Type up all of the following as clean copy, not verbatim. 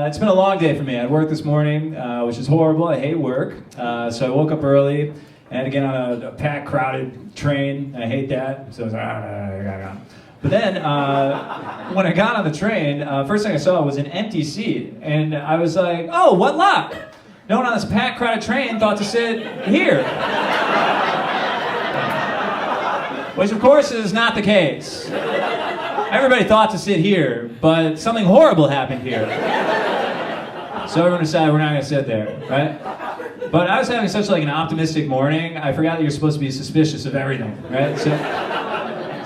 it's been a long day for me. I worked this morning, which is horrible. I hate work. So I woke up early and again on a packed, crowded train. I hate that. So I was like, But then when I got on the train, first thing I saw was an empty seat. And I was like, oh, what luck? No one on this packed, crowded train thought to sit here. Which of course is not the case. Everybody thought to sit here, but something horrible happened here. So everyone decided we're not going to sit there, right? But I was having such like an optimistic morning, I forgot that you're supposed to be suspicious of everything, right?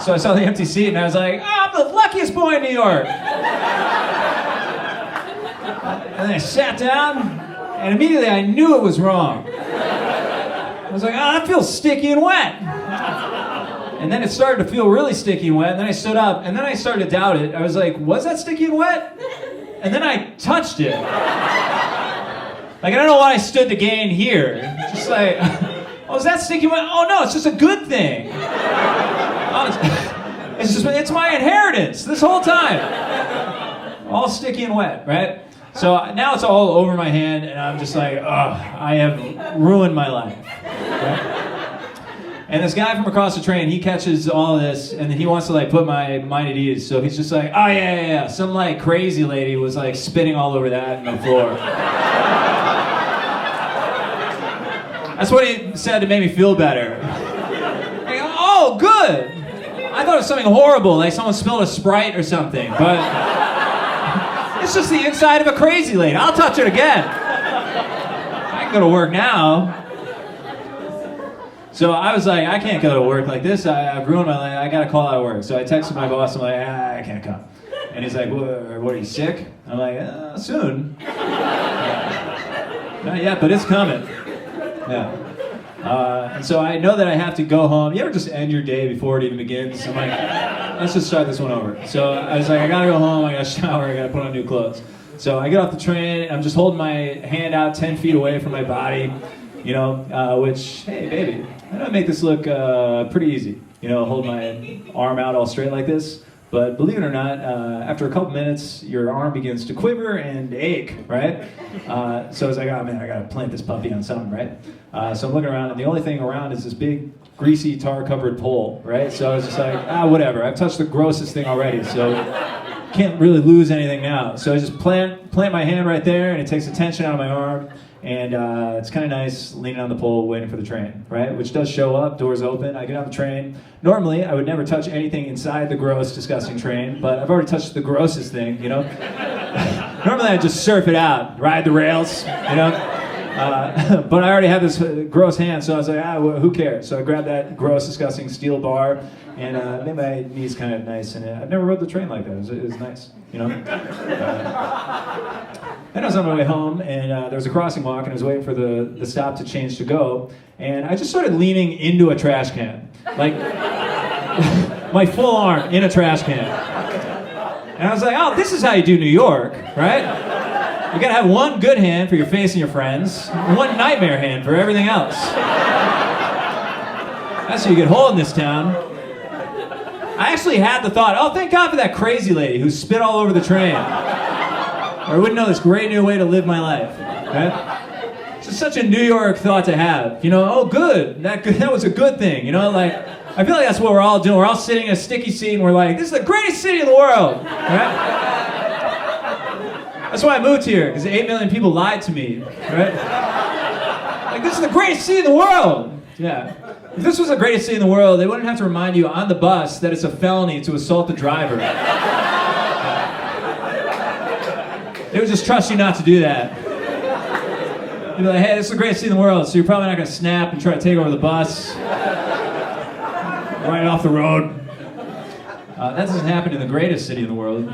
So I saw the empty seat and I was like, oh, I'm the luckiest boy in New York. And then I sat down and immediately I knew it was wrong. I was like, oh, that feels sticky and wet. And then it started to feel really sticky and wet, and then I stood up, and then I started to doubt it. I was like, was that sticky and wet? And then I touched it. Like, I don't know why I stood to gain here. Just like, oh, is that sticky and wet? Oh no, it's just a good thing. Oh, it's my inheritance this whole time. All sticky and wet, right? So now it's all over my hand, and I'm just like, oh, I have ruined my life. Right? And this guy from across the train, he catches all of this, and he wants to like put my mind at ease. So he's just like, oh yeah. Some like crazy lady was like spitting all over that on the floor. That's what he said to make me feel better. Like, oh, good. I thought it was something horrible, like someone spilled a Sprite or something, but it's just the inside of a crazy lady. I'll touch it again. I can go to work now. So I was like, I can't go to work like this. I've ruined my life. I got to call out of work. So I texted my boss. I'm like, I can't come. And he's like, what are you, sick? I'm like, soon. Not yet, but it's coming. Yeah. And so I know that I have to go home. You ever just end your day before it even begins? I'm like, let's just start this one over. So I was like, I got to go home. I got to shower. I got to put on new clothes. So I get off the train. And I'm just holding my hand out 10 feet away from my body. You know, which, hey, baby, I don't make this look pretty easy. You know, hold my arm out all straight like this. But believe it or not, after a couple minutes, your arm begins to quiver and ache, right? So I was like, oh man, I gotta plant this puppy on something, right? So I'm looking around, and the only thing around is this big, greasy, tar-covered pole, right? So I was just like, whatever. I've touched the grossest thing already, so can't really lose anything now. So I just plant my hand right there, and it takes the tension out of my arm. And it's kind of nice leaning on the pole waiting for the train, right? Which does show up, doors open, I get on the train. Normally, I would never touch anything inside the gross, disgusting train, but I've already touched the grossest thing, you know? Normally, I just surf it out, ride the rails, you know? But I already have this gross hand, so I was like, well, who cares? So I grabbed that gross, disgusting steel bar, and made my knees kind of nice, and I've never rode the train like that. It was nice, you know? Then I was on my way home, and there was a crossing walk, and I was waiting for the stop to change to go, and I just started leaning into a trash can, like my full arm in a trash can. And I was like, oh, this is how you do New York, right? You gotta have one good hand for your face and your friends, and one nightmare hand for everything else. That's how you get hold in this town. I actually had the thought, oh, thank God for that crazy lady who spit all over the train. Or I wouldn't know this great new way to live my life, right? It's just such a New York thought to have. You know, oh, good. That was a good thing. You know, like, I feel like that's what we're all doing. We're all sitting in a sticky seat and we're like, this is the greatest city in the world, right? That's why I moved here, because 8 million people lied to me, right? Like, this is the greatest city in the world. Yeah. If this was the greatest city in the world, they wouldn't have to remind you on the bus that it's a felony to assault the driver. They would just trust you not to do that. You'd be like, hey, this is the greatest city in the world, so you're probably not going to snap and try to take over the bus. Right off the road. That doesn't happen in the greatest city in the world.